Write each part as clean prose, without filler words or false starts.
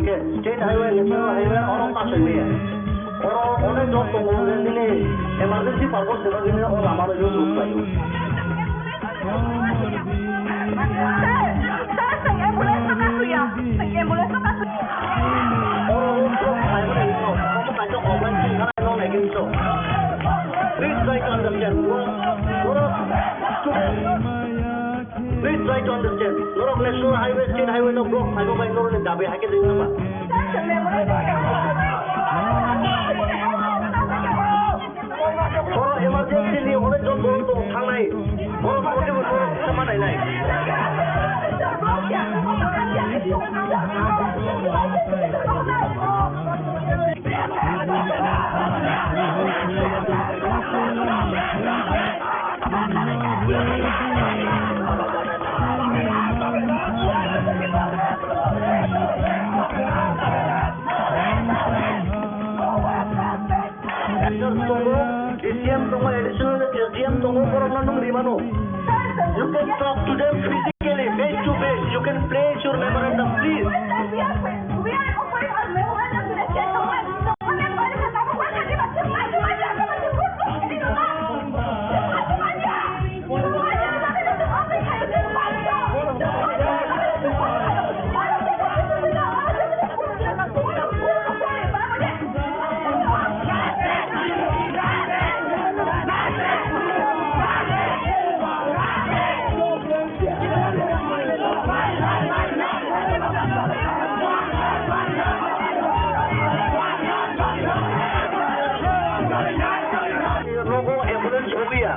ke state highway national highway orang pasal ni orang job tu orang ni emergency purpose sebab ini orang lama tu use layu Saya ambulans tu kasih ya, saya ambulans tu kasih. orang highway itu kamu kacau orang sih kan orang lagi itu please try to understand please try to understand orang national highway state highway no block highway by orang ni dapat hake dengan apa orang emergency ni orang job tu thang naik orang pergi orang sama naik SDM tunggu additional SDM tunggu orang nandung di mana? You can talk to them physically, face to face. You can place your memorandum, please. Logo ambulance hobi ya.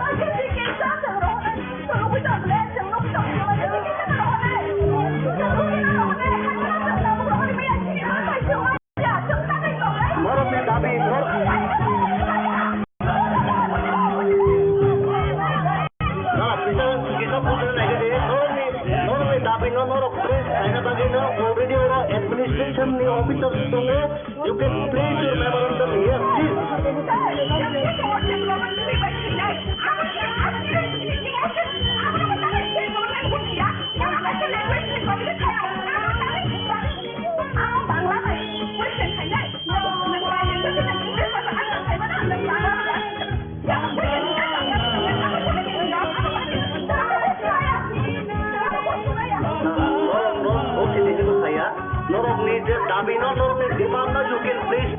Norok ni tapi kita punya lagi deh. Norok ni tapi norok please. Saya bagi already orang administration ni officer tunggu. You can place your memorandum here, please. Norok ni tapi norok ni di mana you can place.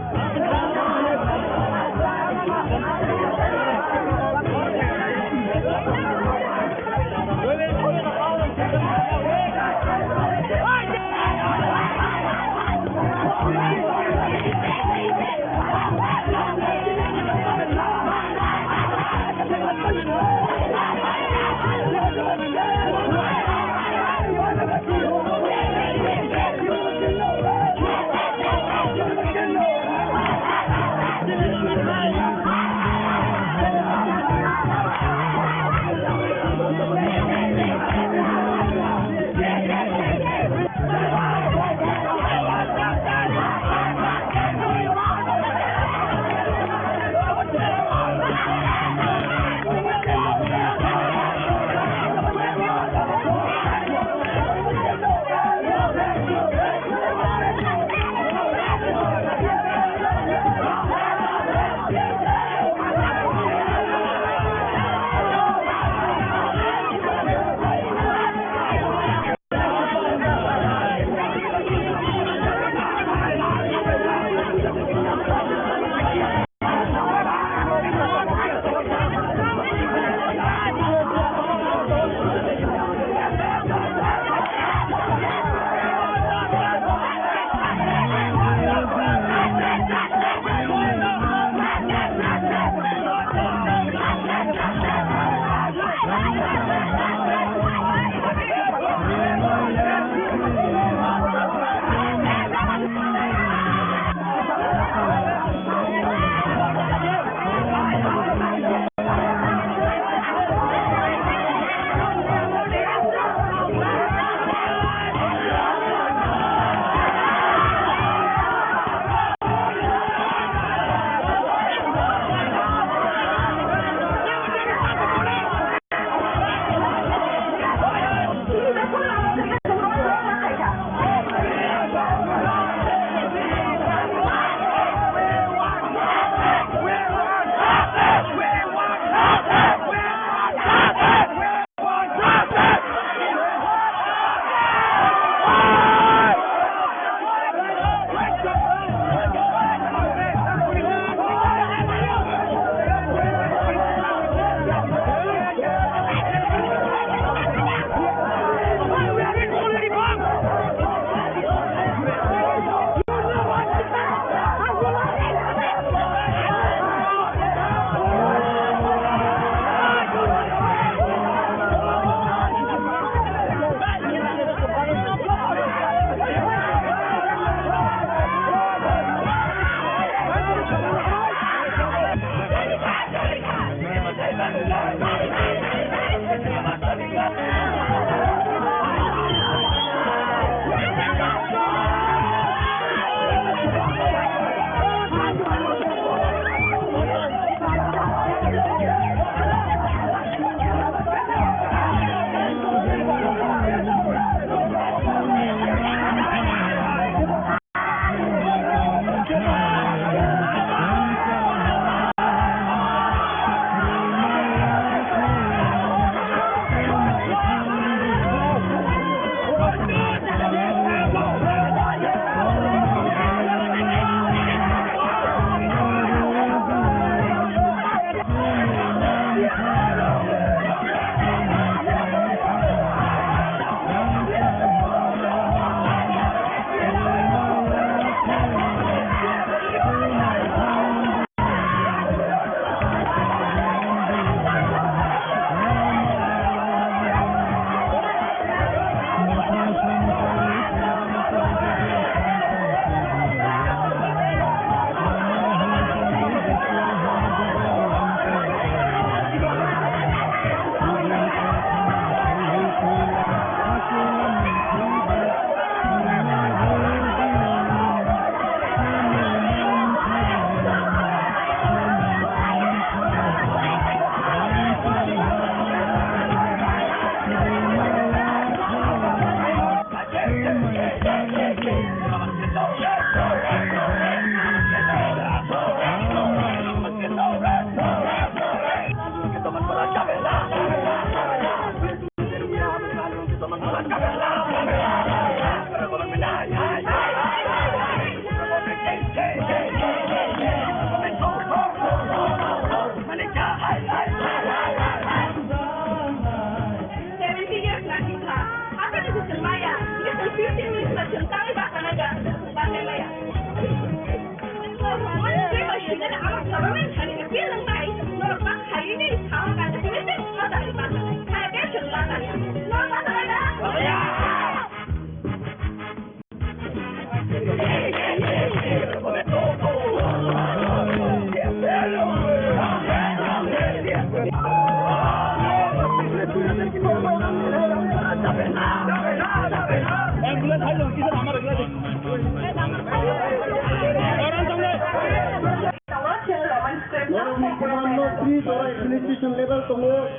Please, or administration level,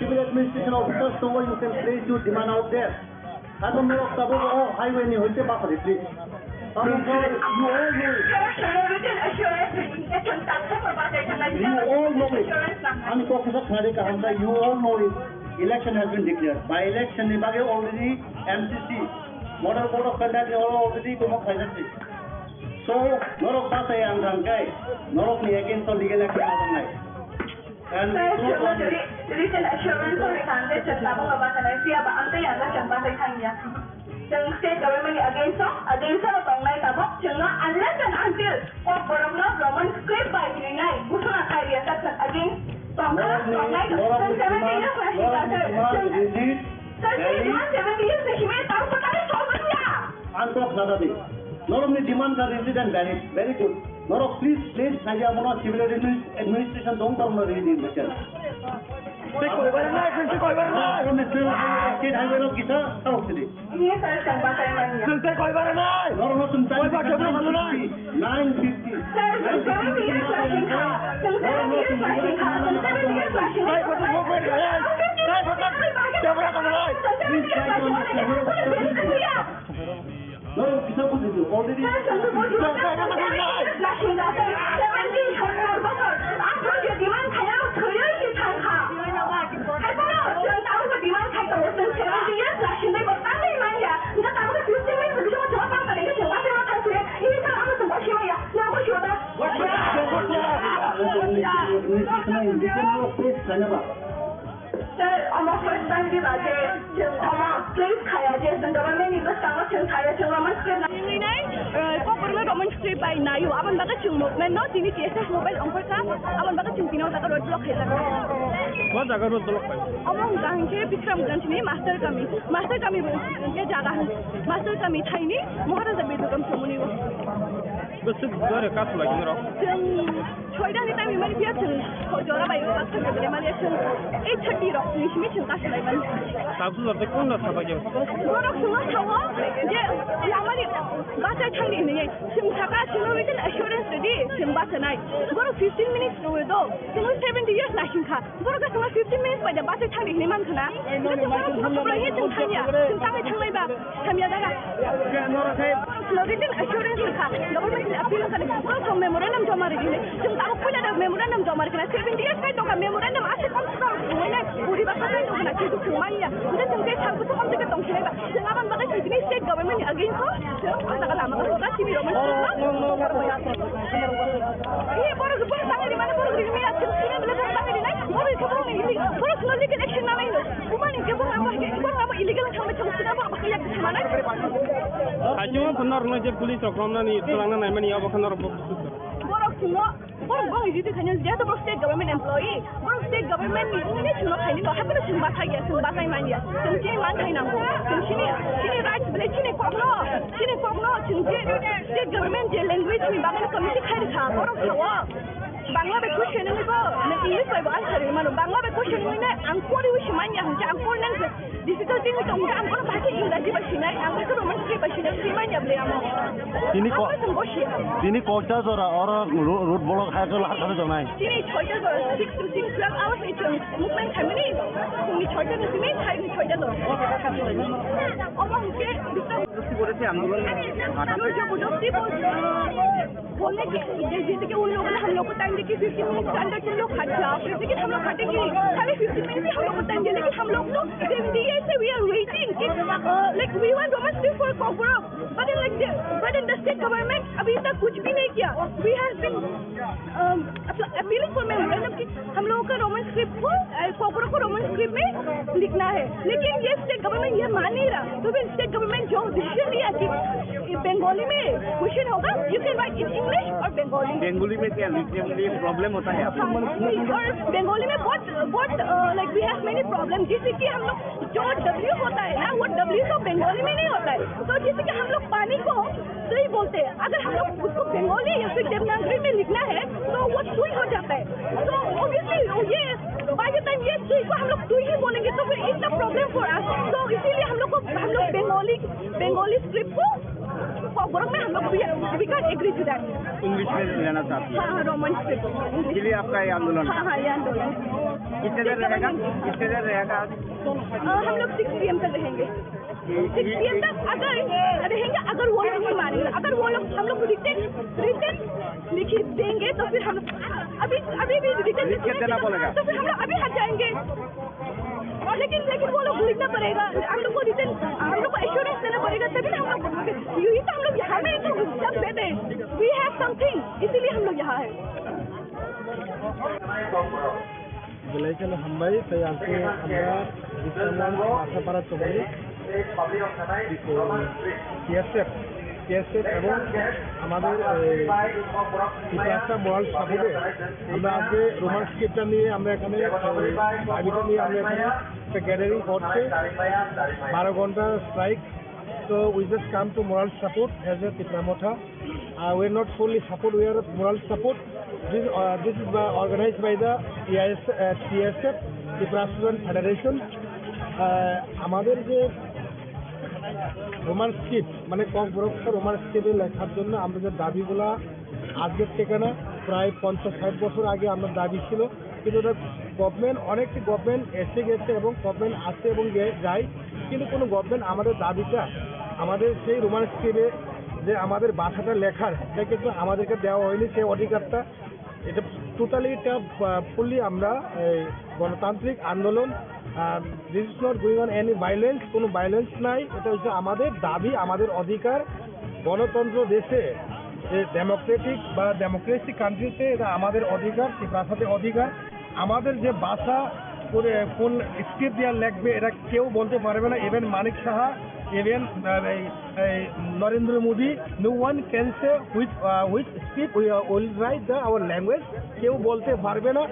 civil administration officers, you can place your demand out there. I don't know if highway ni hoite ba khari please. You all know it. I'm talking about you all know it. Election has been declared. By election, ni bage already MCC, Model Code of Conduct already come up finally. So, norok basa yang rangkai, norok ni against the legal action of night. And written assurance or candidate Chatabo Batanisia, but under Yanga Chambata Kanya. State government against Tongai Tabo, unless and until Boromna Roman script by Unite, Busana Karia, that's against Tongai, 70 years, 70 years, he made out for Anto not only demands are rigid and very good. Not please place Najamona civil administration don't come to read in the church. State highway of Gita, South City. Yes, I can buy my No, 950. Sir, 70 years flashing car. 70 years flashing car. 70 years flashing car. No, already. Sir, almost first time di baje, almost please kaya je, government ini bersama kaya Roman script. Ini government Roman script by nayu, aman baga movement no, ini TSS mobile angkor ka, aman baga tino taka road block hai taka. What jaga road block hai? Among gang ke Bikramganj ni master kami ke jaga hai, master kami thai ni, Maharaja Bedugam Somuni wo. Bus gare kasu lagi ni rok. Choida ni time mari biar chun, jora bayu kasu ke mari chun, 8:30 rok ni simi chun kasu lagi man. Sabtu lor tekun lor sabah je. Borok semua tahu, je lamari bahasa Chinese ni, sim saka chunu written assurance ready, sim bahasa nai. Borok 15 minutes dulu do, chunu 70 years nasi kah. Borok semua 15 minutes pada bahasa Chinese ni man kena. Itu borok semua lagi chun tanya, chun tangai tangai ba, kami ada kan. Borok written assurance kah, government appeal kan, borok semua memorandum jama ready. Chun tahu pun ada memorandum jama ready. 70 years kan, toka memorandum asyik kom kom, mana puri bahasa kan, toka nak kitu cumanya. Kita tengok sanggup tu kom tu ketong sini ba. Jangan bagai sini state government against ko. Masa lama kita sini Roman ini baru sangat di mana baru ini ya sini belum sangat di mana baru sebelum ini baru semua legal action nama ini bukan ini baru apa illegal sama macam apa pakai yang mana Hanya benar naje police rokamna ni terangna naik mani apa kan orang baru semua baru bang itu kan dia tu baru state government employee baru state government ini semua kan ini apa pun semua sahaja semua sahaja mana sini mana ini nama sini rights boleh sini kopno state government je language ni bangsa committee khai tha baru tahu Bangla be question ni ko na English by answer ni mano Bangla be question ni na angkor wi shimanya hanja angkor nang difficulty ni tong angkor bahasa English ba shinai angkor ko Roman script ba shinai shimanya ble amo Dini kota zora orang road block hai kalau harus ada naik. Dini choita zora 6 to 12 hours itu movement kami ni choita ni sini hai ni choita zora. Omong ke जबरदस्ती बोले थे आंदोलन बोलने की जैसे कि उन लोगों ने हम लोग को टाइम देके 15 मिनट अंदर तुम लोग खा जाओ लेकिन हम लोग खाटेंगे खाली 15 मिनट ही हम लोग को टाइम दे लेकिन हम लोग तो 70 years से we are waiting like we want Roman script for Kokoro but in the state government अभी तक कुछ भी नहीं किया we have been appealing for memorandum कि हम लोगों का Roman script को Kokoro को Roman script में लिखना है लेकिन ये state government ये मान नहीं रहा तो फिर state government जो डिसीजन लिया कि बंगाली में क्वेश्चन होगा You can write in English or Bengali. Bengali में क्या लिखने में प्रॉब्लम होता है आपको? और बंगाली में बहुत like we have many problem, जैसे कि हम लोग जो W होता है ना, वो W तो बंगाली में नहीं होता है। तो जैसे कि हम लोग पानी को सुई बोलते हैं, अगर हम लोग उसको बंगाली या फिर देवनागरी में लिखना है तो वो सुई हो जाता है। तो ऑब्वियसली ये बाय द टाइम ये सुई को हम लोग सुई ही बोलेंगे तो फिर it's a problem for us. तो इसीलिए हम लोग बंगाली स्क्रिप्ट को में हम लोग we can agree to that. English में लेना चाहती है? हाँ, रोमन स्क्रिप्ट इसलिए आपका ये आंदोलन? हाँ, ये आंदोलन कितने देर रहेगा? कितने देर रहेगा? हम लोग 6 PM तक रहेंगे। 6 PM तक अगर रहेंगे, अगर वो नहीं मानेंगे, अगर वो लोग हम लोग रिटर्न लिखित देंगे तो फिर हम अभी भी रिटर्न देना पड़ेगा तो फिर हम लोग अभी हट जाएंगे। और लेकिन वो लोग लिखना पड़ेगा, हम लोग को रिटर्न, हम लोग को एश्योरेंस देना पड़ेगा, तभी ना हम लोग यही तो हम लोग यहाँ में तो सब देते हैं, वी हैव समथिंग, इसीलिए हम लोग यहाँ है। Belajar hambai saya alti আমরা বিশ্বনাথ আশাপাড়া চৌধুরী TSF এবং আমাদের মোরাল সাপোর্টে আমরা আজকে রোমান স্ক্রিপ্টটা নিয়ে আমরা এখানে দাবিটা নিয়ে আমরা এখানে একটা গ্যাদারিং করছি 12 ঘন্টা strike. So we just come to moral support as a Tipramotha. We are not fully support, we are moral support. This is organized by the TSF, Tripura Student Federation. আমাদের যে রোমান স্ক্রিপ্ট মানে ককবরক্ষ Roman স্ক্রিপ্টে লেখার জন্য আমরা যে দাবিগুলা আজকের থেকে না প্রায় 50-60 বছর আগে আমরা দাবি ছিল, কিন্তু ওটা অনেকটি গভর্নমেন্ট এসে গেছে এবং গভর্নমেন্ট আসে এবং যায়, কিন্তু কোনো গভর্নমেন্ট আমাদের দাবিটা আমাদের সেই রোমান স্ক্রিপ্টে যে আমাদের ভাষাটা লেখার এটা কিন্তু আমাদেরকে দেওয়া হয়নি সেই অধিকারটা। এটা টোটালি এটা ফুললি আমরা গণতান্ত্রিক আন্দোলন, this is not going on any violence, কোনো ভায়োলেন্স নাই, এটা হচ্ছে আমাদের দাবি, আমাদের অধিকার। গণতন্ত্র দেশে ডেমোক্রেটিক বা ডেমোক্রেসি কান্ট্রিতে এটা আমাদের অধিকার, ভাষাতে অধিকার। আমাদের যে ভাষা কোন স্ক্রিপ্ট দিয়ে লিখবে এটা কেউ বলতে পারবে না, even Manik Saha, even Narendra Modi, no one can say which script will write our language, কেউ বলতে পারবে না।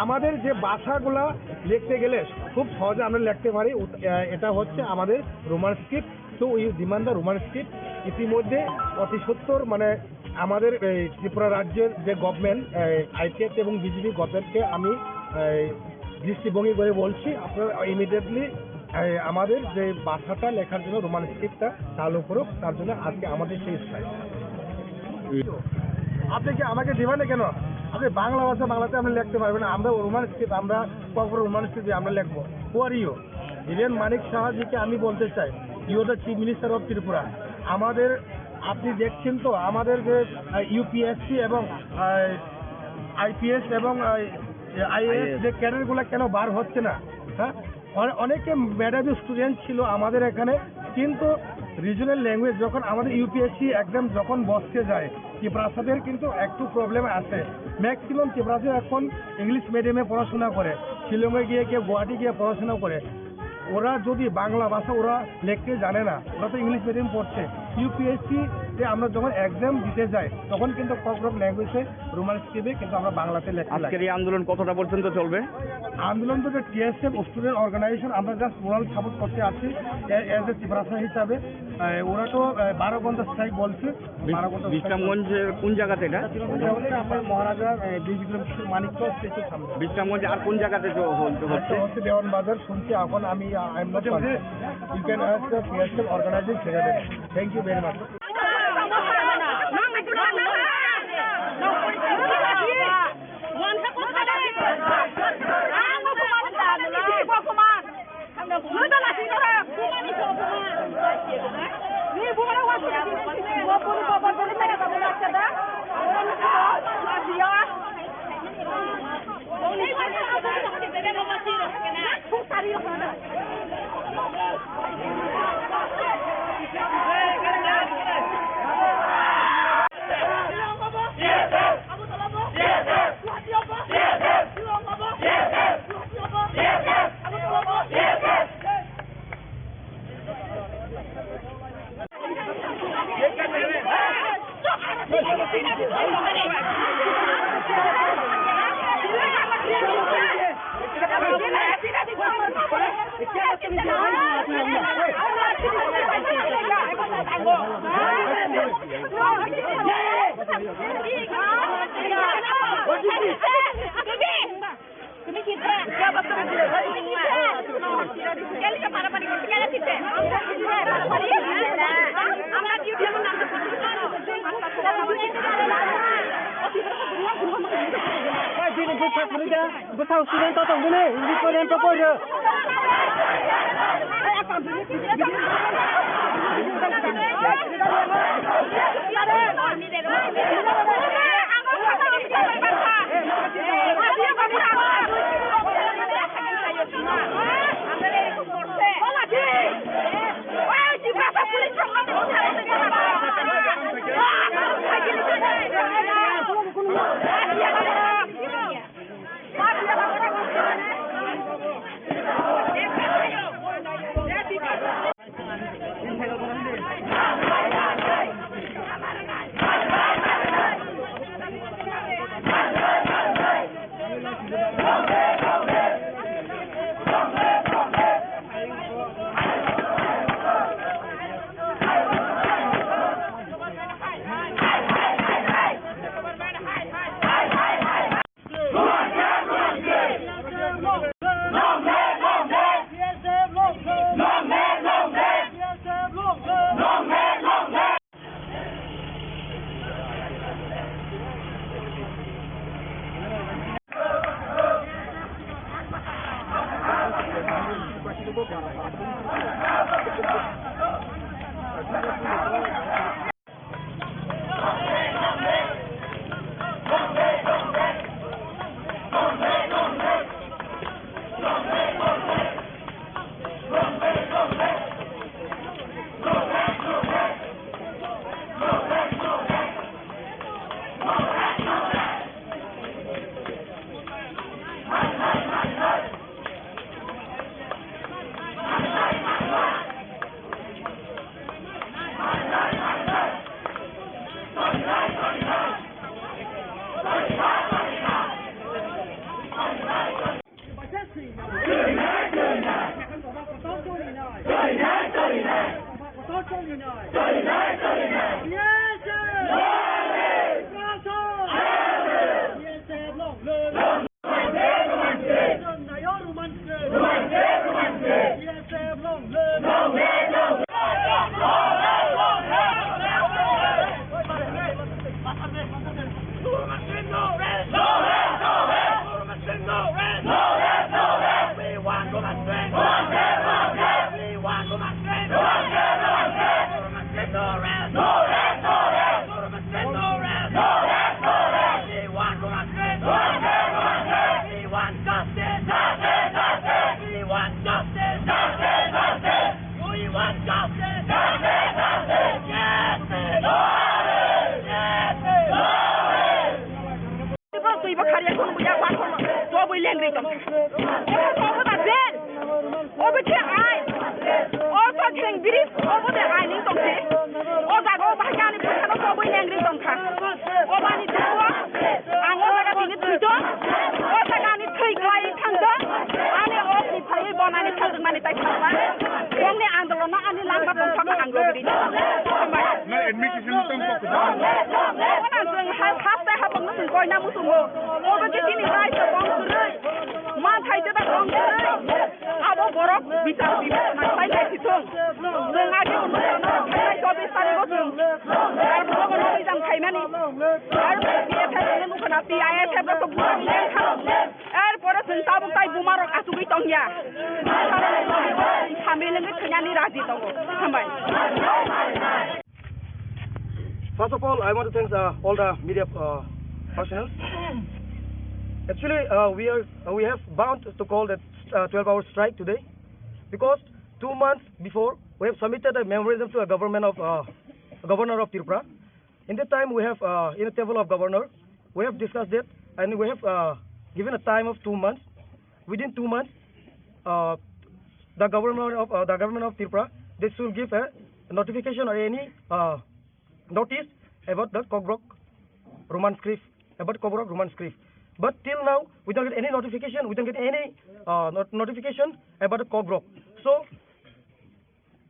আমাদের যে ভাষাগুলা লিখতে গেলে খুব সহজে আমরা লিখতে পারি, এটা হচ্ছে আমাদের রোমান স্ক্রিপ্ট। তো we demand the Roman script. ইতিমধ্যে অতি সত্তর মানে আমাদের ত্রিপুরা রাজ্যের যে গভর্নমেন্ট IPF এবং বিজেপি গভর্নমেন্টকে আমি দৃষ্টিভঙ্গি করে বলছি, আপনারা ইমিডিয়েটলি আমাদের যে ভাষাটা লেখার জন্য রোমান স্ক্রিপ্টটা চালু করুক, তার জন্য আজকে আমাদের সেই স্ট্রাইক। আপনি কি আমাকে দিবেন না কেন? আপনি বাংলা ভাষা বাংলাতে আপনি লিখতে পারবেন, আমরা রোমান স্ক্রিপ্ট, আমরা কখনো রোমান স্ক্রিপ্ট আমরা লিখবো। হু আর ইউ? ইভেন মানিক সাহাজিকে আমি বলতে চাই, you the chief minister of Tripura. আমাদের আপনি দেখছেন তো আমাদের যে UPSC এবং IPS এবং IAS যে ক্যাডারগুলো কেন বার হচ্ছে না? হ্যাঁ, অনেকে মেধাবী স্টুডেন্ট ছিল আমাদের এখানে, কিন্তু রিজনাল ল্যাঙ্গুয়েজ যখন আমাদের UPSC এক্সাম যখন বসতে যায়, ত্রিপুরাদের কিন্তু একটু প্রবলেম আছে। ম্যাক্সিমাম ত্রিপুরাদের এখন ইংলিশ মিডিয়ামে পড়াশোনা করে, শিলংয়ে গিয়ে কেউ গুয়াহাটি গিয়ে পড়াশোনা করে। ওরা যদি বাংলা ভাষা ওরা লিখতে জানে না, ওরা তো ইংলিশ মিডিয়াম পড়ছে। UPSC তে আমরা যখন এক্সাম দিতে যাই তখন কিন্তু ককরক ল্যাঙ্গুয়েজে রোমান স্ক্রিপ্টে কিন্তু আমরা বাংলাতে লেখা। আজকের এই আন্দোলন কতটা পর্যন্ত চলবে? আন্দোলন তো TSF স্টুডেন্ট অর্গানাইজেশন, আমরা জাস্ট মোরাল সাপোর্ট করতে আছি এজ এ ত্রিপুরা হিসাবে। ওরা তো 12 ঘন্টা স্ট্রাইক বলছে। 12 ঘন্টা। বিশ্রামগঞ্জ কোন জায়গাতে এটা? আমার মহারাজা বিক্রম মানিক স্টেশন সামনে। বিশ্রামগঞ্জ আর কোন জায়গাতে হচ্ছে? দেওয়ান বাজার শুনছি এখন আমি। I am not you can ask the TSF organisation. Thank you very much. First of all, I want to thank all the media personnel. Actually, we have bound to call that 12-hour strike today because 2 months before we have submitted a memorandum to a governor of Tripura. In that time, we have in the table of governor, we have discussed it and we have given a time of 2 months. Within 2 months, the government of Tripura, they should give a notification or any notice about the Cockbrook Roman script, about Koborok Roman script. But till now, we don't get any notification. We don't get any notification about the Koborok. So,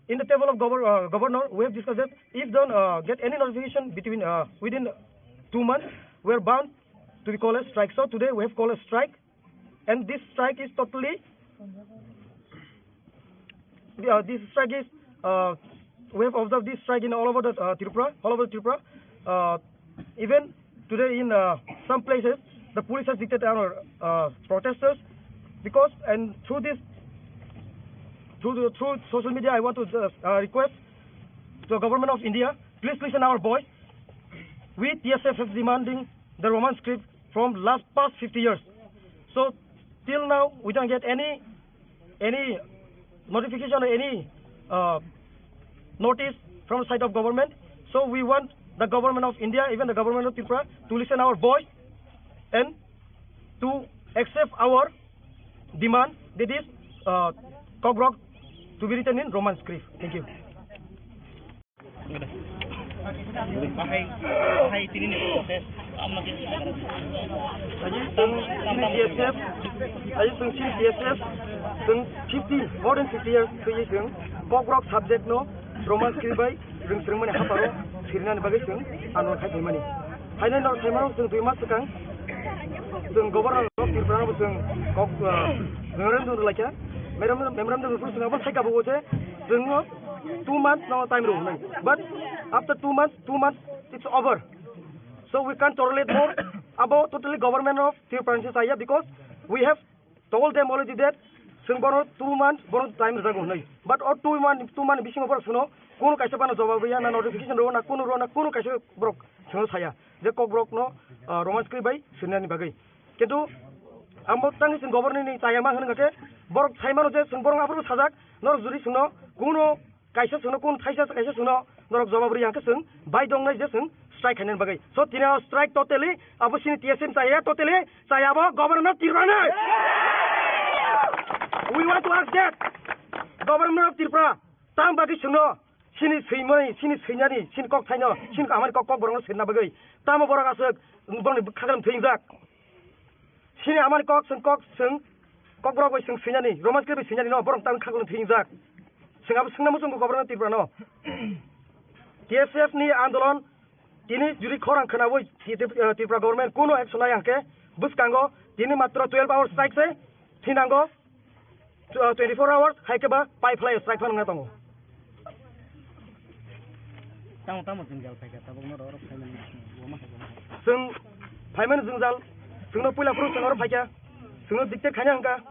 in the table of governor, we have discussed that if don't get any notification within 2 months, we are bound to be called a strike. So today we have called a strike, and this strike is totally. This strike is. We have observed this strike in all over the Tripura, even today in some places, the police has dictated our protesters, because and through social media, I want to request to the government of India, please listen our voice. We TSF is demanding the Roman script from past 50 years. So till now we don't get any notification or any notice from the side of government. So we want the government of India, even the government of Tripura, to listen our voice and to accept our demand, that is Koborok to be written in Roman script. Thank you. More than 50 years, Koborok subject no Roman script by Ring Haparo, Sirinan Bagation, and not Happy Money. I don't know, Simon, to Masakan, the governor of Tripura, memorandum like that. Memorandum of take up 2 months no time room. But after 2 months, it's over. So we can't tolerate more about totally government of Tripura because we have told them already that 2 months time is ago. But 2 months bishing over Suno, Kuno Kasapana Zovia, notification Rona, Kuno Kasha broke, Suno Saya, the Koborok no Roman script by Sunani Bagay. Ketu Amotang is in governing Sayama Hanake, Borok Simon, Sunborong Abu Sadak, nor Zurisuno, Kuno, Kaisa Suno, Kun Kaisa Suno, nor Zovabriankasun, by Donation, strike and Bagay. So Tina strike totally, Abusin TSM Saya totally, Sayaba, governor of Tirana. We want to ask that government of Tripura, Tam Bagisuno, Shin is Simoni, Shin is Sinani, Shin Kok Tino, Shin America Koborong Sinabagay, Tam Boragasuk, Kakam Tinzak. Shin America Cox, Koborok is Sinani, Roman script is Sinani, no, Borom Tam Kakam Tinzak. Singamusun government of Tripura. TSF ni Andolon, Tini, Juri Koran Kanaway, Tripura government, Kuno Exonayanke, Buskango, Tini Matro 12 hours strike, Tinango. 24 hours, Haikaba, pipeline strike on Natongo. Sung Payman Zunzal, Sunopula Prus and Orpaka, Suno dictate Kanyanga,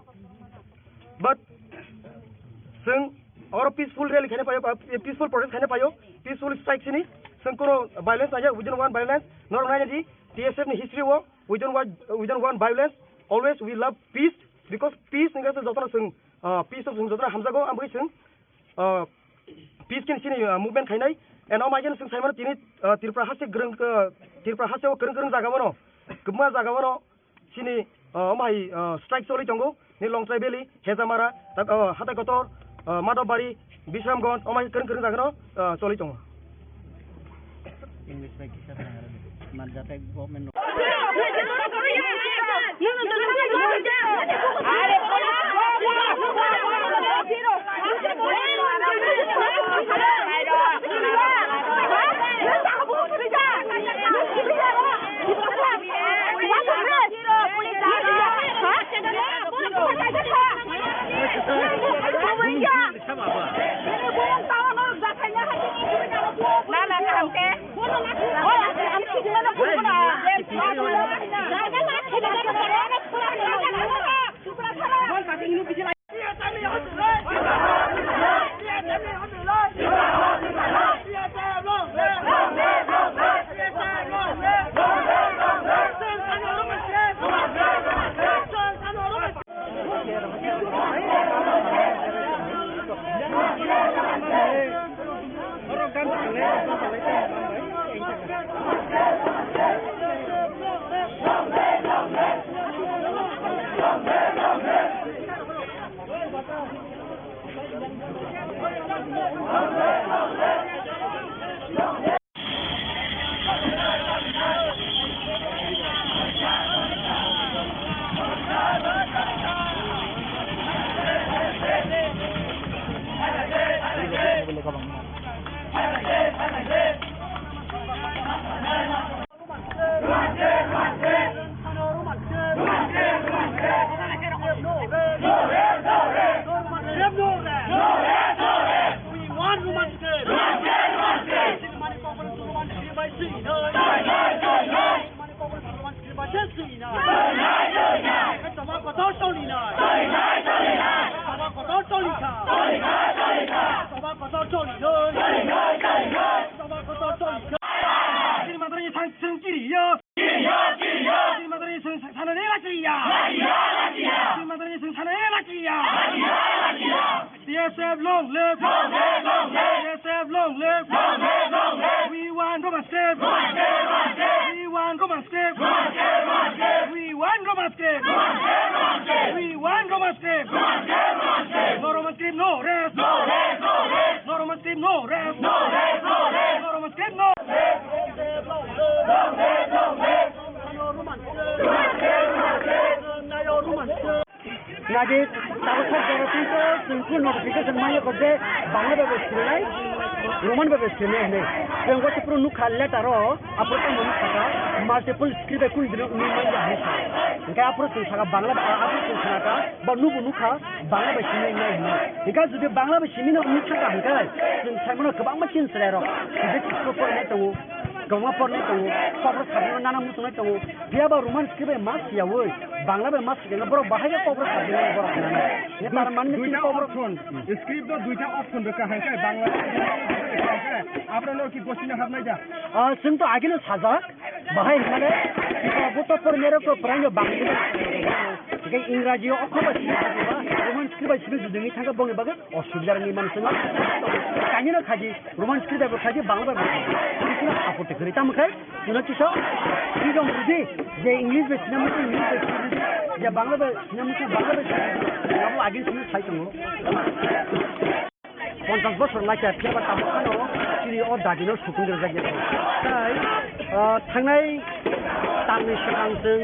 but Sung or peaceful rally peaceful protest Hanapayo, peaceful strikes in it, Sunko violence, we don't want violence, nor reality, TSF in history war, we don't want violence, always we love peace, because peace in the peace of Zundra Hamzago ambition, peace can see movement Hainai, and all my gens in Simon Tinit, Tirprahase Zagavano, Kuma Zagavano, Sini, my strike Soli Tongo, Nilong Tribeli, Hezamara, Hatakotor, Madobari, Bisham Gon, all my Kurun Zagano, Soli Tongo. 胜利呢？还怎么不到胜利呢？怎么不到胜利卡？怎么不到胜利呢？怎么不到胜利卡？你们这里唱几里呀？你们这里唱的垃圾呀？你们这里唱的垃圾呀？DSF long live! DSF long live! We want Roman script! We want Roman script! We want Roman script! We want Roman script! No Roman script, no rest! No Roman script, no rest! No Roman script, no! Nadi tahu saya itu sungguh notifikasi mana kerja bangla berbesar Roman berbesar ni. Yang kau perlu nak letter apa tu mana kata multiple script aku ini mana dah ni. Jika apa tu saya bangla apa tu saya kata baru nuka bangla berbesar ni. Jika sudah bangla berbesar ni nak cakap angkai, saya mana kebang macam selera. Jadi kita perlu ni tu. Gawang pun itu, kobra sabun nana musuh itu, dia baru Roman script mas ya woi, Bangla mas dia baru bahaya kobra sabun yang baru nana. Ini tanaman ni kobra pun. Script तो दुईटा option रखा है क्या बांग्ला आप लोग की question हाथ में जा सुन तो आगे ना साजा bahaya mana? Buta per मेरे को परांग Bangla Jika Inggris yo aku masih Roman script sini sudah ni tangkap bangga bagai Australia ni mana semua. Kanya nak kaji Roman script apa kaji Bangla itu apa tu kereta makai? Sudah kisah. Ini dong jadi je English be cinema tu English be je Bangla be cinema tu Bangla be. Kamu lagi sini saya tunggu. 50 বছর লাগে Faber তাবখানো চিনি ও দাদিनो सुफुंदों जायगायाव তাই थांनाय दाननि सिगां जों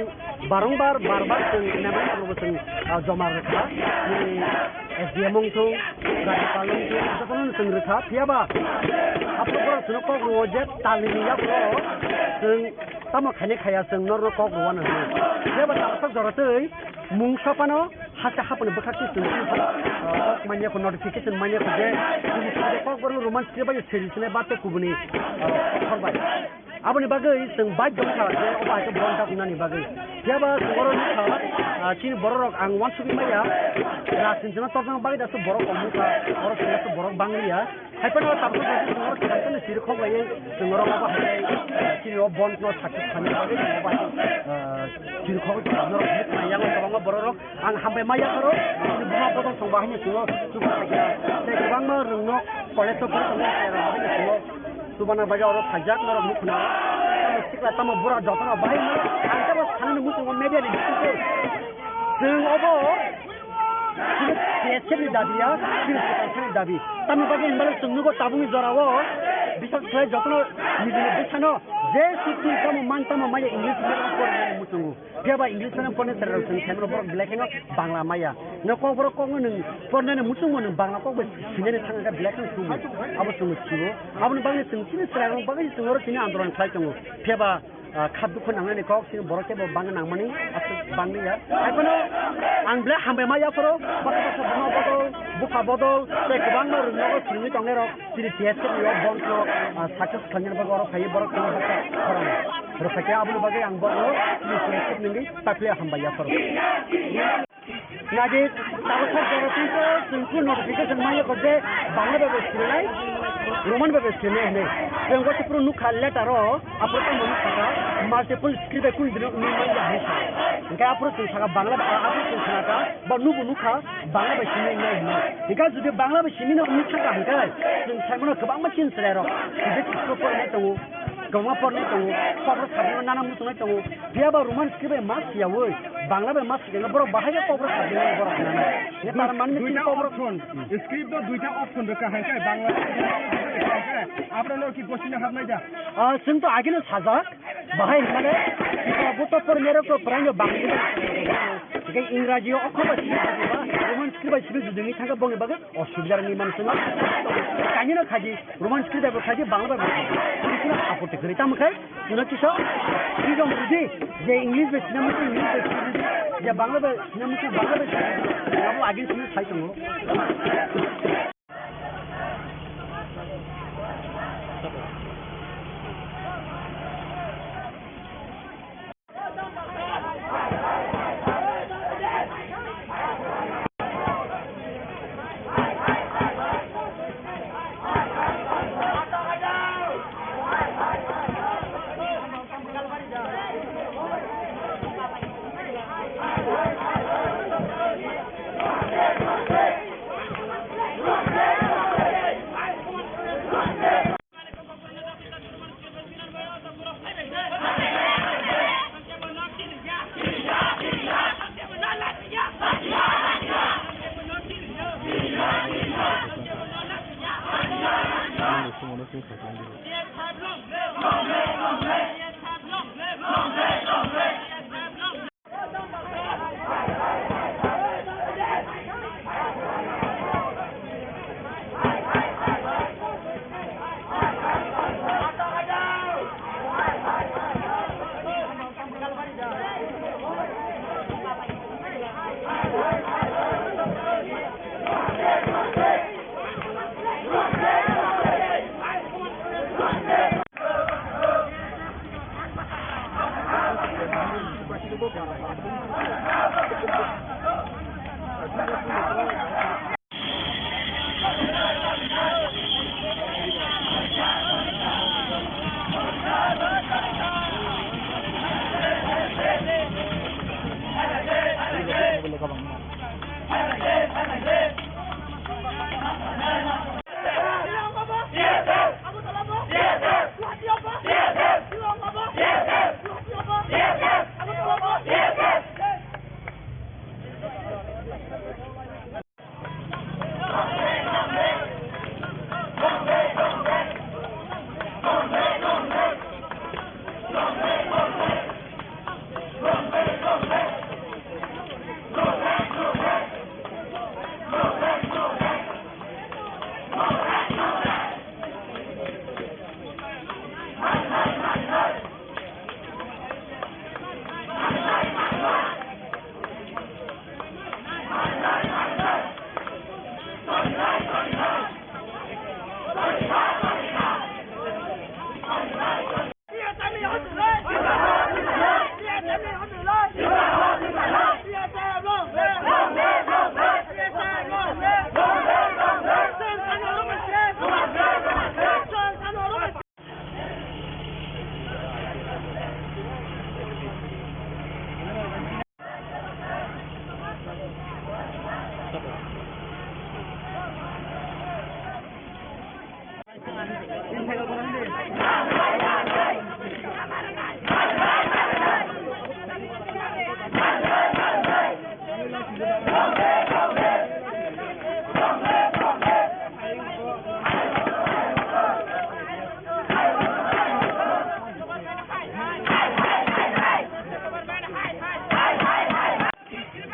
बारंबार जों नेमफोरखौ जों जमा रोखा एसडिएमंखौ गारिपालंखौ बेफोरखौ जों रोखा फैयाबा आफोरफोराव जों क'क्राझार जे तालिमियाफोराव जों तामो खाया जों नर क'क्राझार फैयाबा ताबखाक जरतै मुं सफानो हासा हापनो बखाखि जों मानियाखौ नटिफिकेशन मानियाखौ जे क'क्राझार रोमान स्क्रिप्ट सिरिसने बाते कुबुनि हरबाय aboni bagai seng baik dongka je oba ke bonta kunani bagai tiaba boro nikha chin borok ang wan subi maya rasin jena torjang bagai dasu borok omuka borok dasu borok banglia haipano tabu borok kan sir khok lai sengoro oba hai chin o bon no sakit khani bagai oba sir khok nor nikha yang tawang borok ang hambai maya karo buma bodong songba hanya suno suba ya te bang ma rungno college to borok era bagai suno subana bagai orang pajak orang mukna, mesti tamu buruk jatuh bayi, angka bos kanan musuh media ni itu, seng apa, siapa ni dabi ya, siapa ni dabi, tamu bagai imbalan sungguh ko tabungi zorawo, bisa saya jatuh ni bisa no, jadi tu kamu mantap maya English ni pun musuh, dia bah English ni pun terus seng, saya nak black ni Bangla maya, nak kau buruk kau ni pun ni musuh ni Bangla kau sini ni sangat black ni semua, apa semua cium, apa ni Bangla sini serang bagai semua sini andoran kelai tunggu, dia bah khadu pun angin ni kau sini borok ke Bangla nang mani, asal Bangla ya, apa no, Angla hambai maya poro, baca buka botol, saya ke Bangla rumah sini tangga rok, sini tiada ni bond no, sakit kangen berborok kaya borok kena baca orang, terus saya apa ni bagai ang borok, sini tiada ni tak lihat hambai ya poro. Nadi tahu saya itu sungguh notifikasi mana kerja Bangla berbesar Roman berbesar ni. Yang kau perlu nak letter apa tu mana kata multiple script aku ini mana dah ni. Jika apa tu saya Bangla apa tu saya kata baru nuka Bangla berbesar ni. Jika sudah Bangla berbesar ni nak cakap angkai, saya mana kebang macam selera. Jadi kita perlu ni tu. Gawang pun itu, kobra sabun nana musuh itu, dia baru Roman script mas ya woi, Bangla mas dia baru bahaya kobra sabun yang baru nana. Ini tanaman ni kobra pun. Script तो दुईटा option रखा है क्या बांग्ला आप लोग की question हाथ में जा सुन तो आगे ना साजा bahaya mana? Buta per मेरे को परांग Bangla jika Inggris yo aku masih Roman script sini sudah ni tangkap bangga bagai Australia ni mana semua. Kanya nak kaji Roman script apa kaji Bangla itu apa tu kereta makai? Sudah kisah. Ini dong jadi je English be cinema tu English be je Bangla be cinema tu Bangla be. Kamu lagi sini saya tunggu.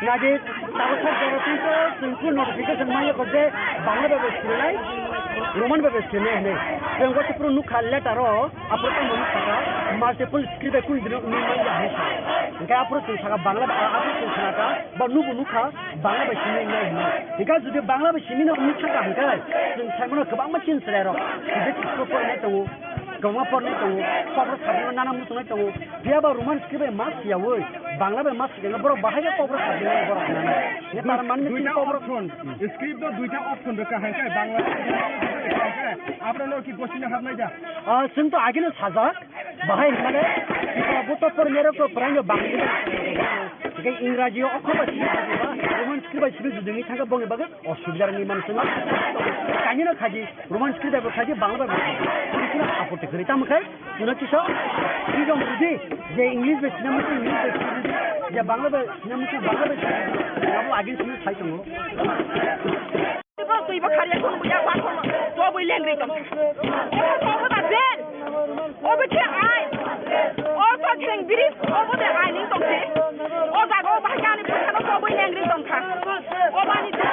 Nadi tahu saya kalau itu notification mana kerja bangla bebas kiri, Roman bebas kiri ni. Yang kau sepuluh nuk hal letter ro, apa tu mana kata multiple script aku ini mana jadi. Jika apa tu cakap bangla, apa tu cakap baru nuk bangla bebas kiri ni. Jika sudah bangla bebas kiri ni nuk cakap kan, saya mana kebang macam serero. Jadi itu pun itu. Gawang pun itu, koper sabun nana musuh itu, dia baru Roman script mas ya woi, Bangla mas kita baru bahaya koper sabun baru nana. Ini para mana sih koper pun? Script तो दुईटा option रखा है क्या बांग्ला आप लोग की question है नहीं जा सुन तो आगे ना साजा bahaya mana? Buat apa मेरे को परांग Bangla Jika Inggris yo aku masih Roman script sih sudah ni tangkap bang bagai असुविधा ni mana semua. Kayaknya nak kaji Roman script apa kaji Bangla itu apa tu cerita macam mana kisah? Ini jom jadi je English bes nama tu English bes je Bangla bes nama tu Bangla bes. Kamu agak sini saya tunggu. Tu ibu karya tu punya waktu, tu boleh lendri tu. Kamu tak zen, kamu cakap, kamu tak ceng diri, kamu tak ai ni tu sih. Kamu tak kamu bahkan ni pun kamu boleh lendri tu kan. Kamu ni tu,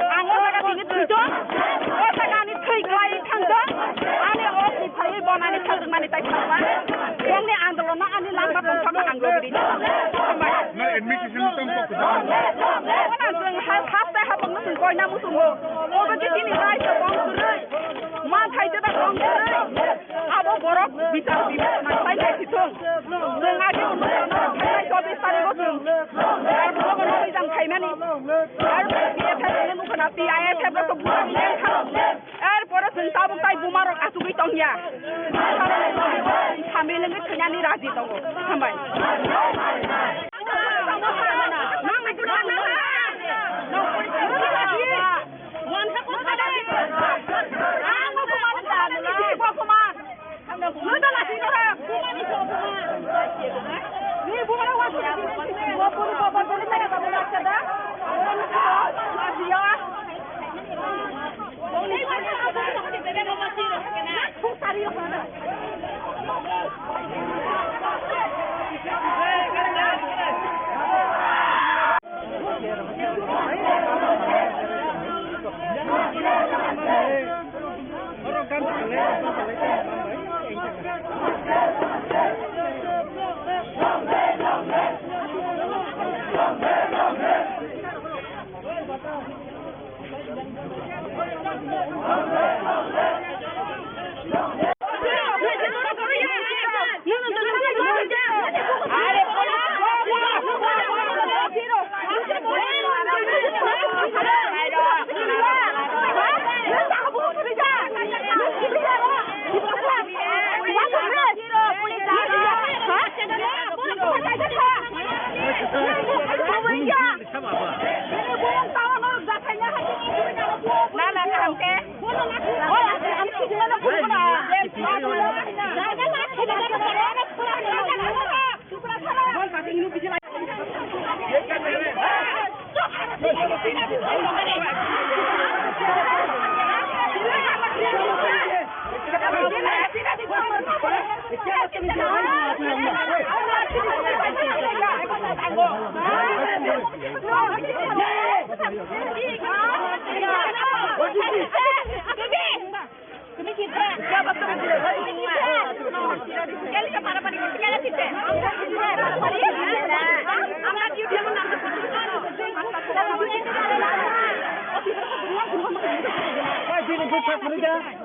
angkat agak tinggi tu, kamu agak ni terikai kan tu. Ani kamu ni pergi bawa ni terus mana tak kawan. Kamu ni andal nak ani lambat tu sama angkat diri. मैं admission तो हमको Orang tu hal saya habang tu kau nak musuh. Orang tu ini rai sebang surai. Mat hai tu dah bang surai. Abo borok bicara bicara nak saya situ. Dengar dia orang saya jobi sari bosu. Kalau orang ni jam kai mana ni? Kalau dia saya ni bukan api ayah saya tu bukan ni kan. Pora sensa bukai bumarok atu bitong ya. Sambil lagi kena ni razi tu. Sampai. sama apa? Ini buang tawa no zakanya hati ini na na ka hamke oh am ki jina na pura na na na ki na ka pura na pura na bon ka inu ki jila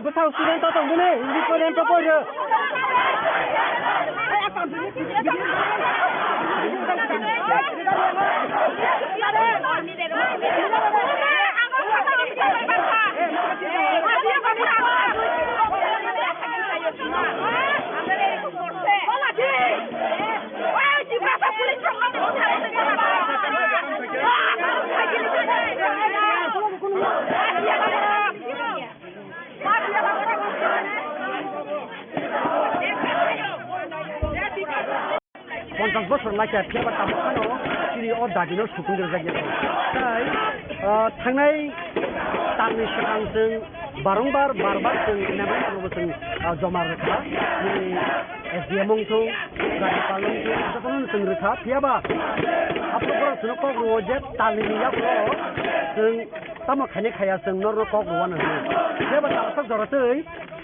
Betul sudah tahu ni, ini kalian apa je? Kontak bosor lagi siapa tahu kan oh, ini order di nomor suku kerja. Tapi tangai tangi sekarang seng barang seng namanya apa seng jomar rekha, ini SDM mungkin, gaji palung tu, sekarang seng rekha. Siapa? Apa orang seno kau rujuk tali ni apa? Seng tamu kaya seng nor kau ruan ni. Siapa tahu sekarang tu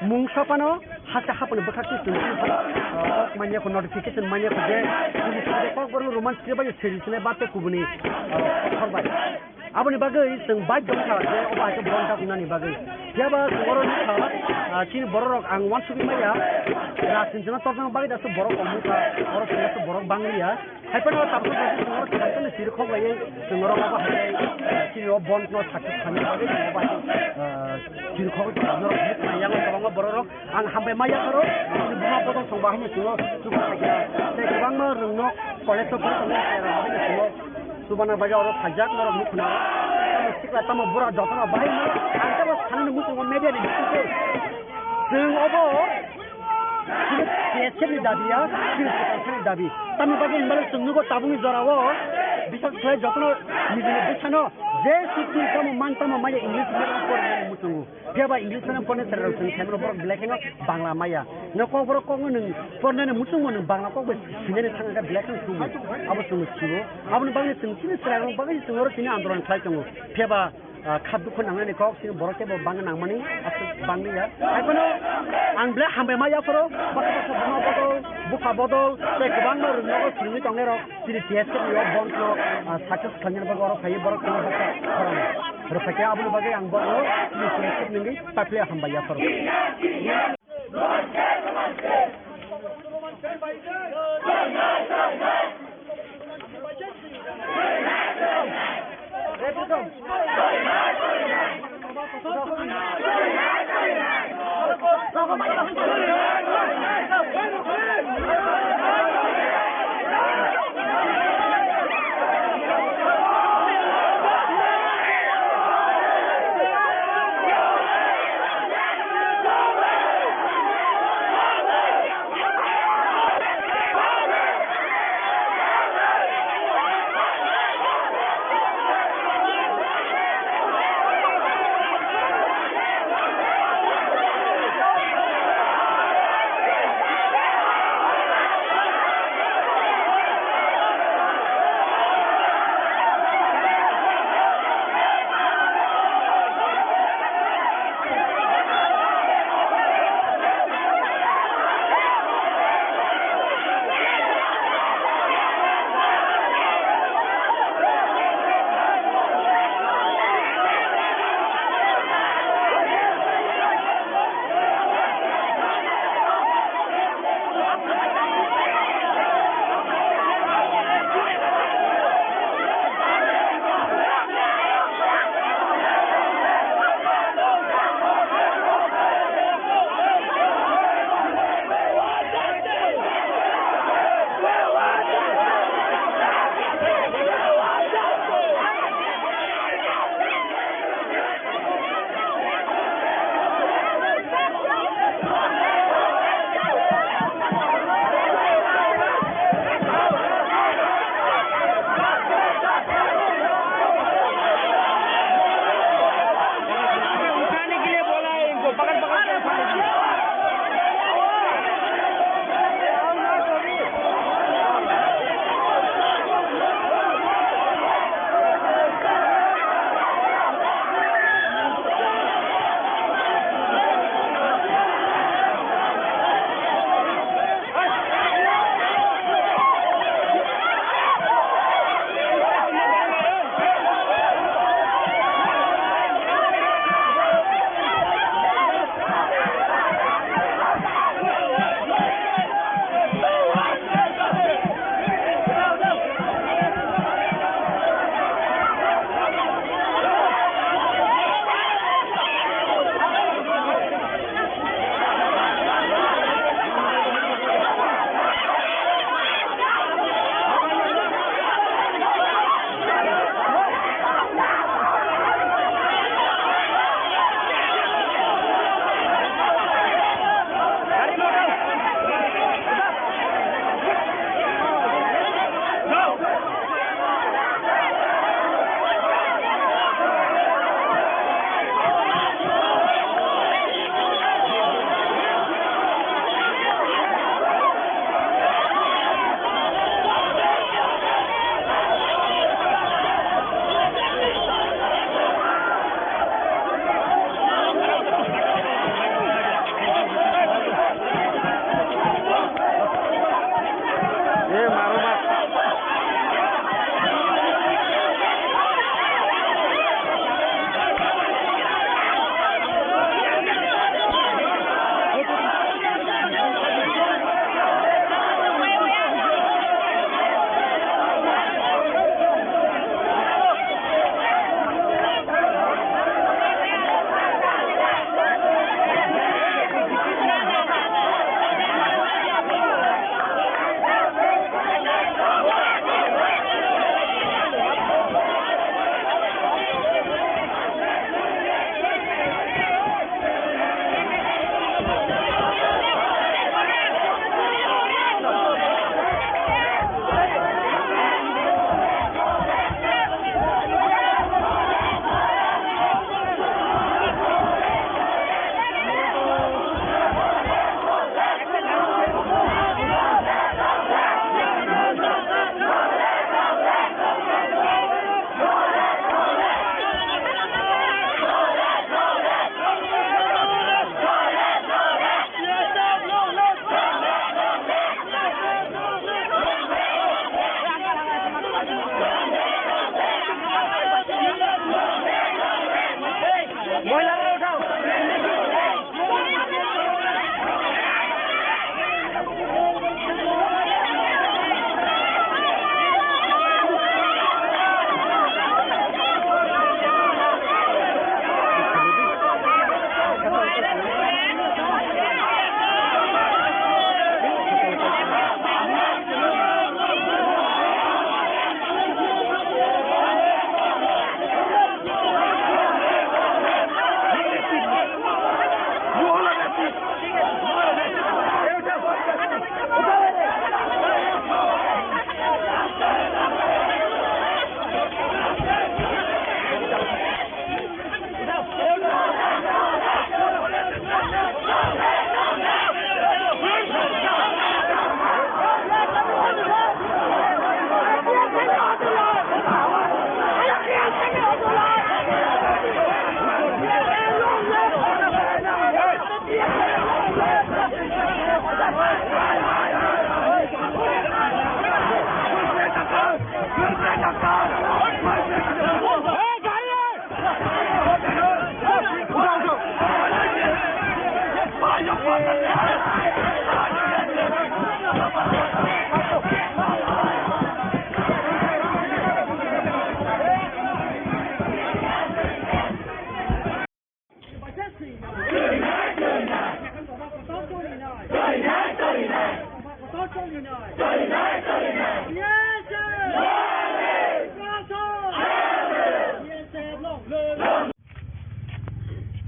mungkin apa no? Hasa happen bekas itu manya ko notification manya ko je ko baru roman siapa je series ne batte kubuni korban abani bagai seng baik dong ka je oba ke bonta kunani bagai siapa orang ka chin borok ang wan subi maya rasin jena torna bagai dasu borok omuka orang dasu borok banglia hai pano tapso dasu orang kan sir khok lai seng orang apa hai chin ro bond no sakit khani bagai oba chin khok no yang orang borok ang hampai maya karo bunga potong songbahnya semua cukup saja saya kurang merengok kolektor bertemu era ini semua subana baja orang sajak orang mukna mesti kata mau buruk jatuh bahaya anda bos kanan musuh media di situ seng obo siapa ni dabi ya siapa ni dabi tapi bagi yang sungguh kau tabungi zorawo bisa saya jatuh ni bisa no je situ kamu mantap maya English berapa musuh dia bah English mana pun terus saya mereka black ni Bangla maya nak kau berapa kau ni pun ni musuh ni Bangla kau sini ni sangat black ni semua apa semua siapa apa ni bangla sini serang bangla sini orang sini andoran kelai kamu dia bah khadu kon angane kau sini borok ke bangla nang mani asal bangla ya apa no ang black hambai maya poro bakal bunga botol buka botol saya ke bangla nak sini kau ngerok sini TSK ni bond no sakit kangen berborok kayu borok kena bakal orang berpakai apa ni bagai ang borok sini TSK ni tapi hambai ya poro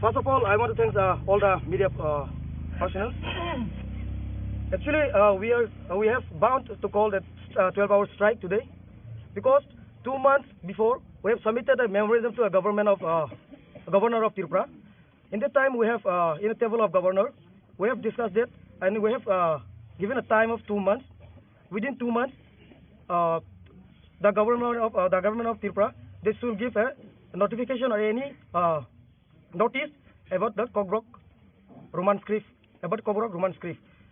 First of all, I want to thank all the media personnel. Actually, we have bound to call that 12-hour strike today because 2 months before we have submitted a memorandum to a governor of Tripura. In that time, we have in the table of governor, we have discussed it and we have given a time of 2 months. Within 2 months, the government of Tripura, they should give a notification or any notice about the Cockbrook Roman script,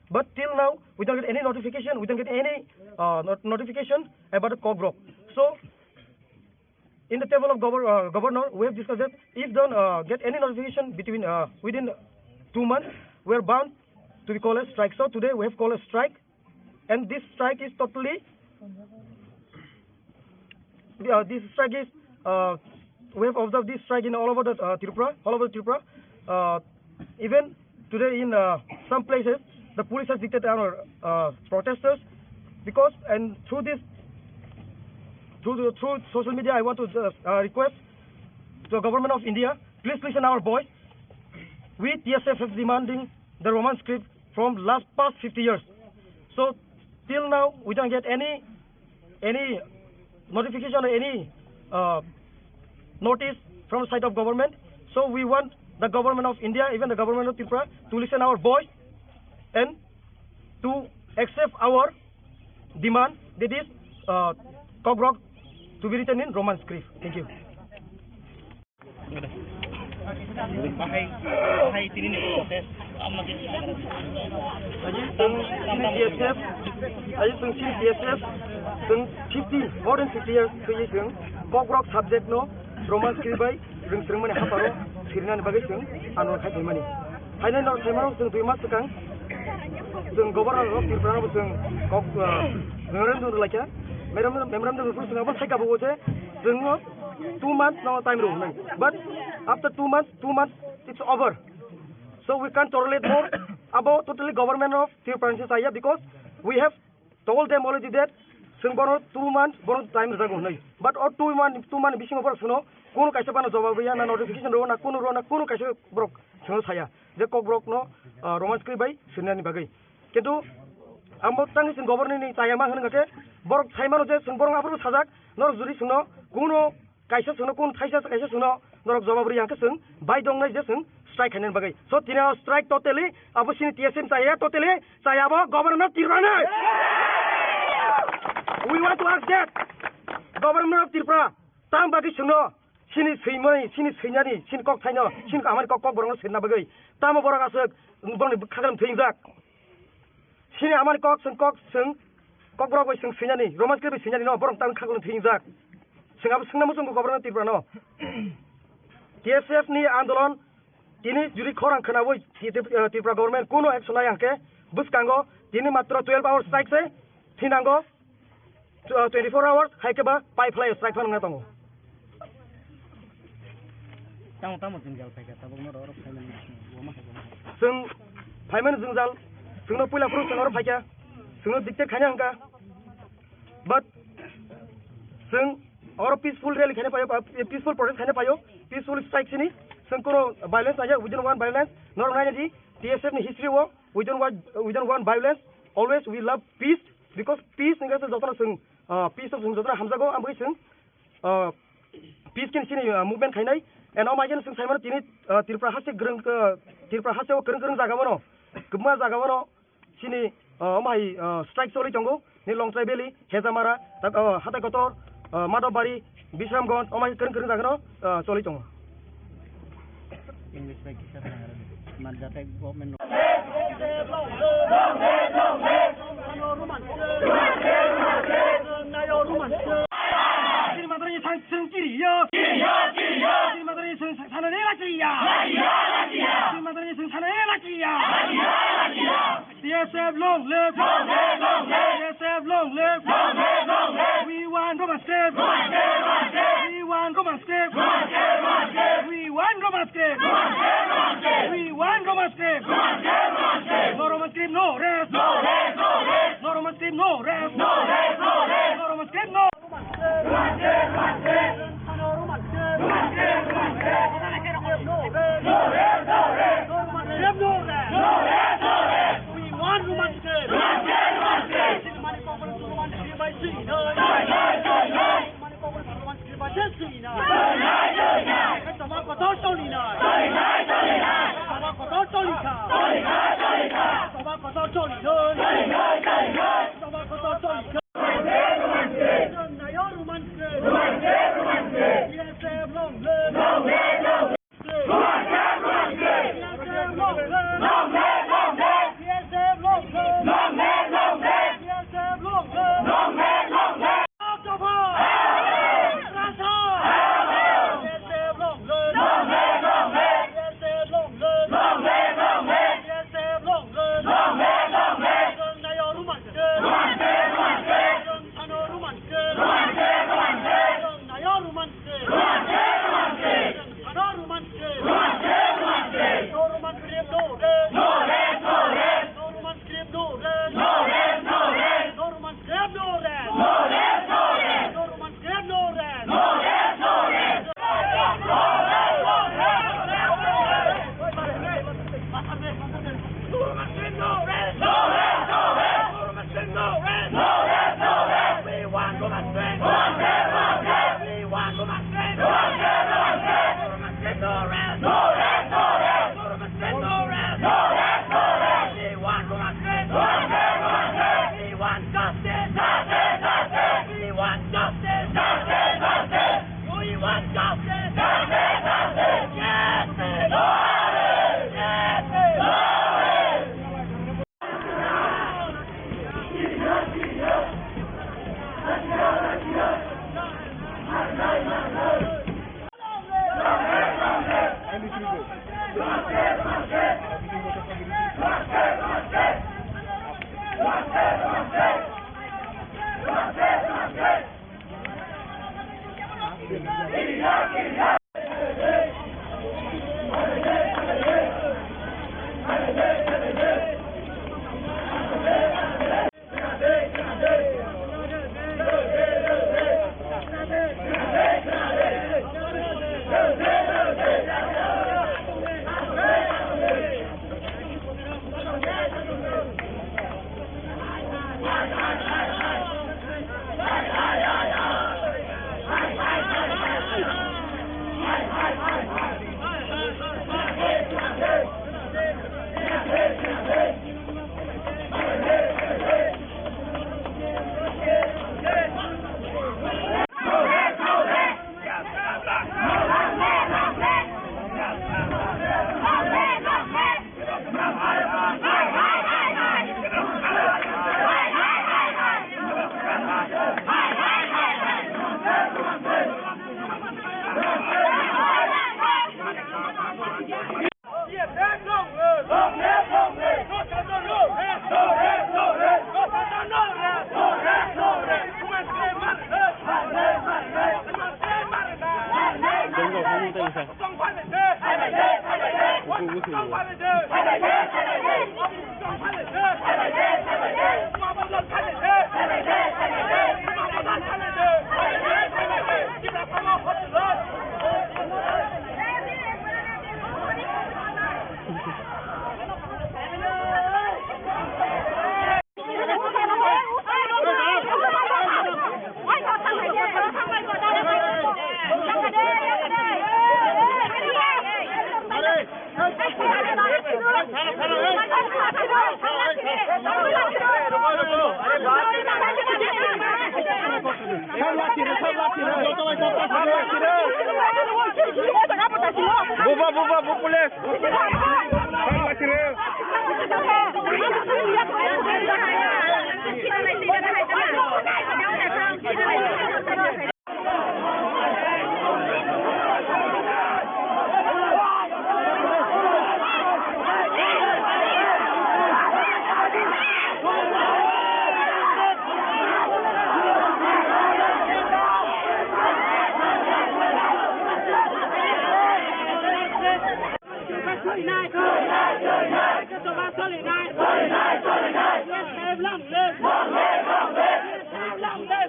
But till now, we don't get any notification. We don't get any notification about the Cockbrook. So, in the table of governor, we have discussed that if don't get any notification within 2 months, we are bound to be called a strike. So today we have called a strike, and this strike is totally. This strike is. We have observed this strike in all over the Tripura. Even today in some places, the police has dictated our protesters because through social media, I want to request to the government of India, please listen our voice. We TSF is demanding the Roman script from past 50 years. So till now we don't get any notification or any notice from the side of government. So we want the government of India, even the government of Tripura, to listen our voice and to accept our demand, that is Cockbrook to be written in Roman script. Thank you. More than 50 years Cockbrook subject no Roman script by mani haparo sirnan bagai anor khai mani haina nor themaro dui mas kang governor of Tripura memorandum like memorandum rules ngabal sai ka bo je 2 months no time room but after 2 months it's over. So we can't tolerate more about totally government of Tripura because we have told them already that 2 months time but 2 months bising over suno kono kaisa bana jawab ya na notification ro na kono kaisa brok suno saya je Cockbrook no Roman script bai sinani bagai kintu ambo tang sin governor ni saya ma hangake borok saimano je sung borong apro sajak nor juri suno kono kaisa suno kono kaisa suno norok jawab ri angke sung bai dong nai je sung strike hanen bagai so tina strike totally abo sini TSM saya totally saya abo governor of Tripura. We want to ask that government of Tripura tam bagi suno sini seimai sini seinyani sini kok thaino sini amari kok borong senna bagai tam borok asuk borong khagam theinjak sini amari kok sung Cockbrook bai sung seinyani Roman script seinyani no borong tam khagam theinjak singab sungnamu sung government Tripura no TSF ni andolon tini juri khorang khanaboi Tripura government kono action nai angke buskango tini matro 12 hours strike se thinango 24 hours haikeba pipeline strike phanang tongo tamo jingjal paika tabok no ro phaiman wama sung phaiman jingjal sungno puila pro sungno phaika sungno dikte khanya angka but sung or peaceful rally khane payo peaceful protest khane payo peaceful strike sini sung kono violence aja we don't want violence nor ngai ji TSF ni history wo we don't want violence. Always we love peace because peace ngai sa jotna sung peace of sung jotna hamjago ambai sung peace kin sini movement khainai and all my sung saimano tini Tripura hase greng greng jaga bono gumma jaga bono sini mai strike soli tongo ni long trai valley hezamara hatakotor madobari Bisramganj all my greng jaga no soli tongo English by kisah Mandate government TSF long live! TSF long live! We want Roman script! We want Roman script! We want Roman script! We want Roman script! No Roman script, no rest! No Roman script, no rest! No Roman script, no! Roman script! Buba, pulis! Long live!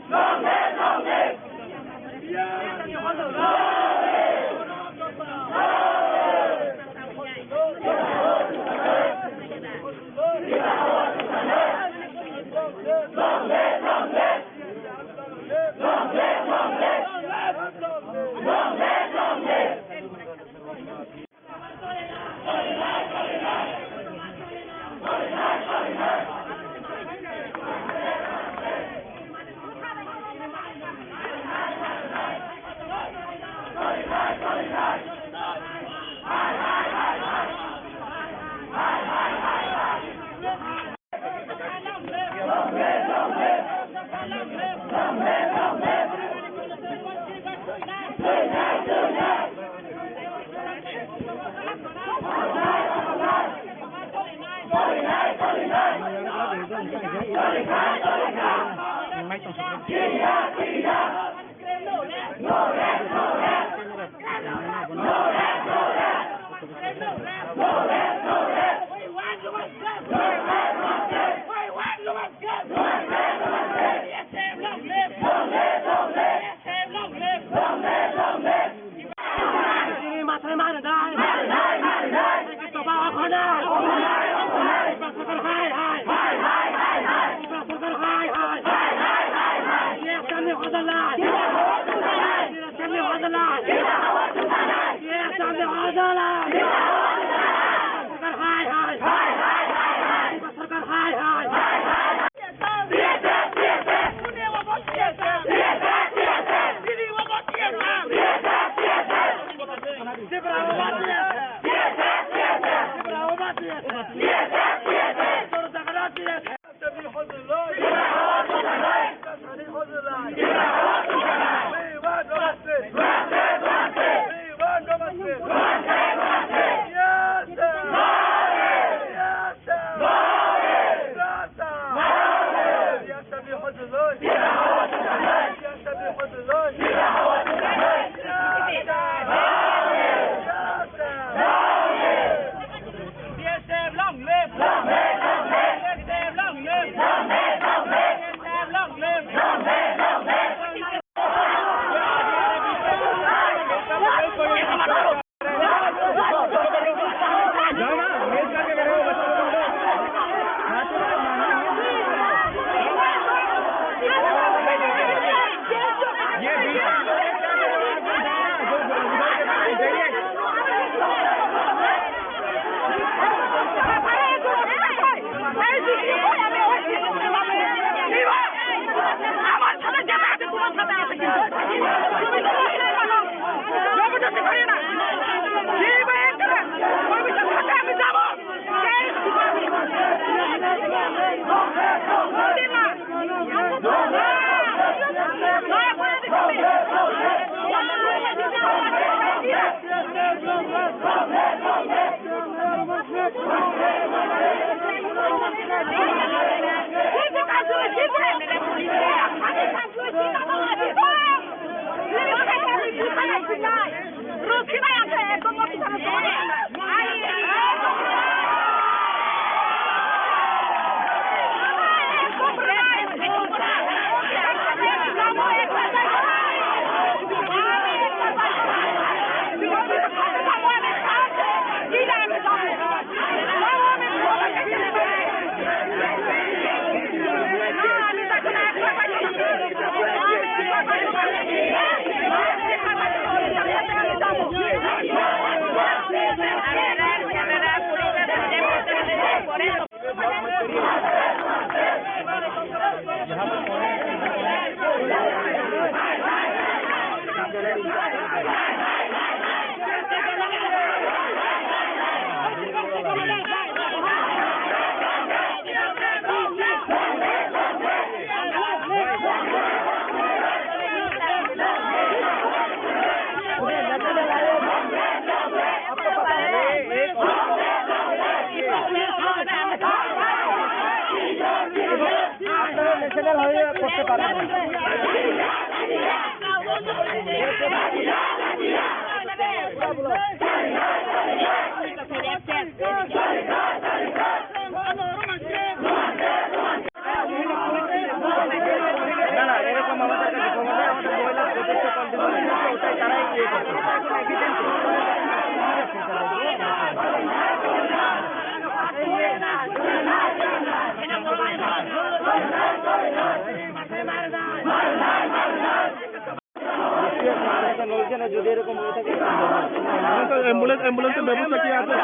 অ্যাম্বুলেন্সের ব্যবস্থা কি আছে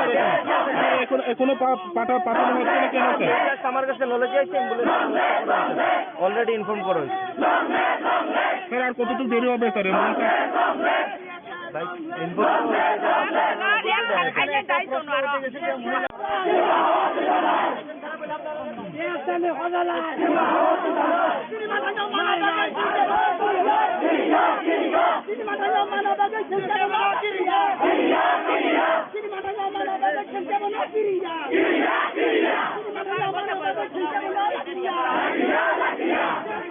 এখনো পাঠানো হচ্ছে না কেন sir? আমার কাছে নলেজ আছে অলরেডি ইনফর্ম করা হয়েছে। স্যার আর কতটুকু দেরি হবে স্যার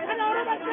Hello,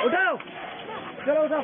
उठाओ चलो उठाओ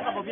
What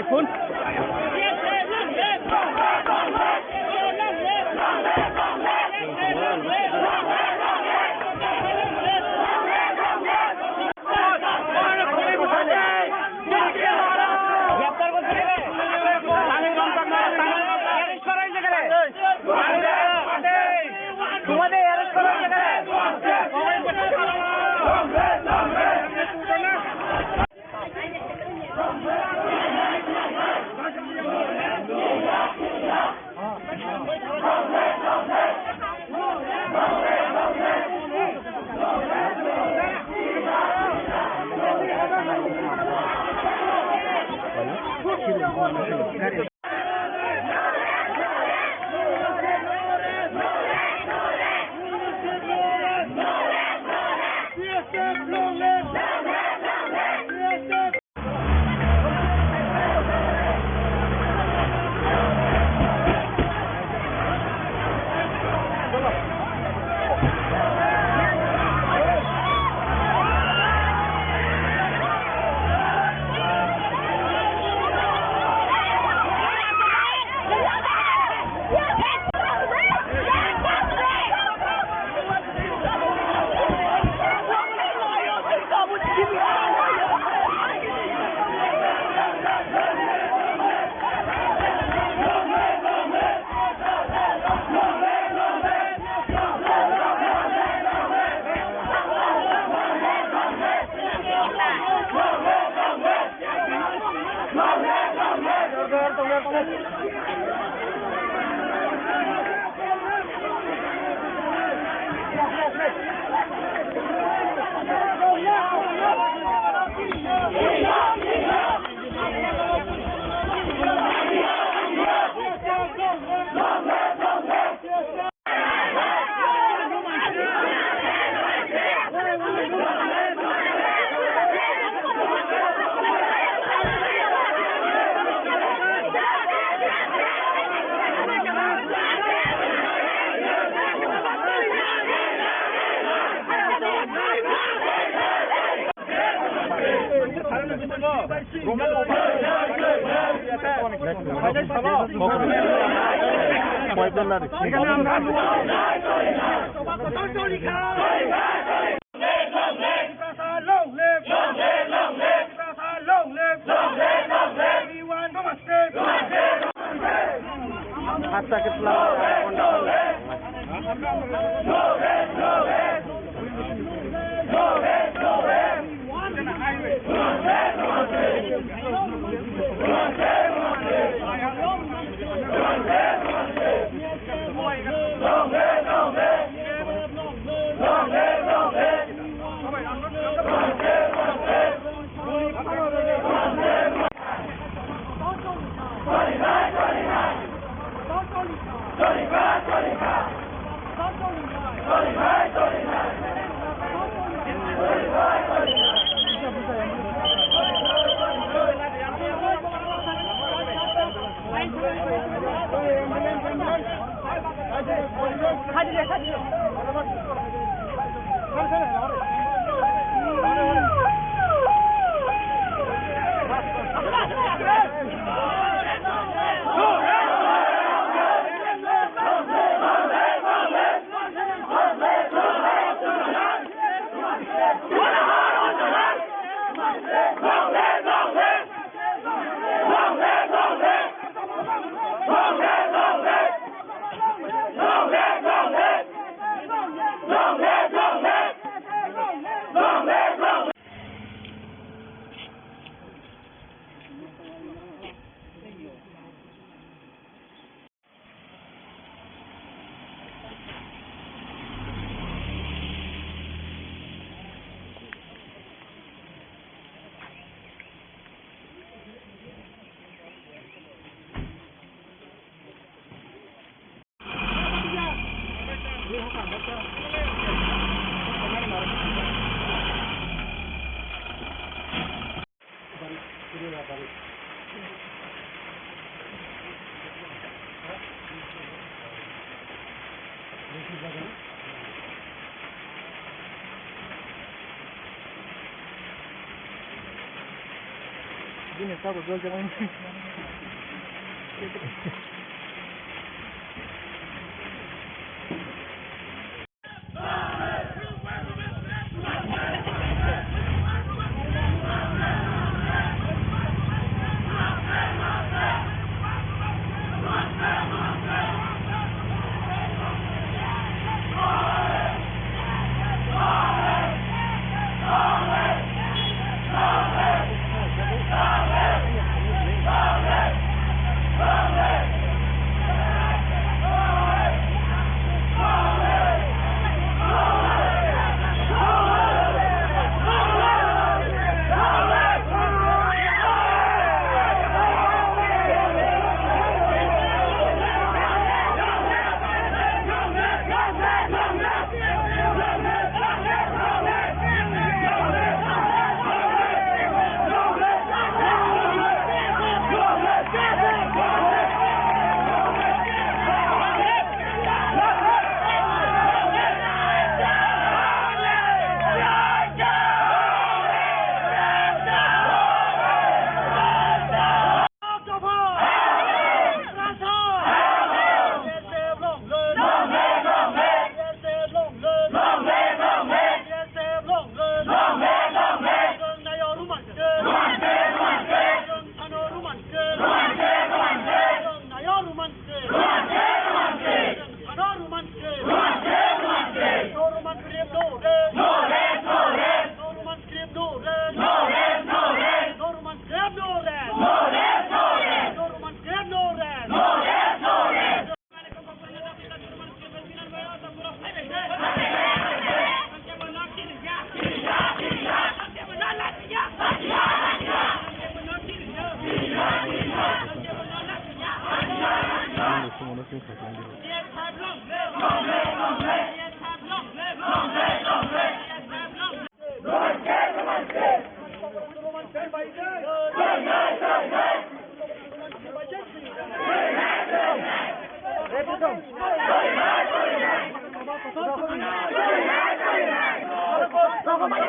iPhone.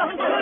Go,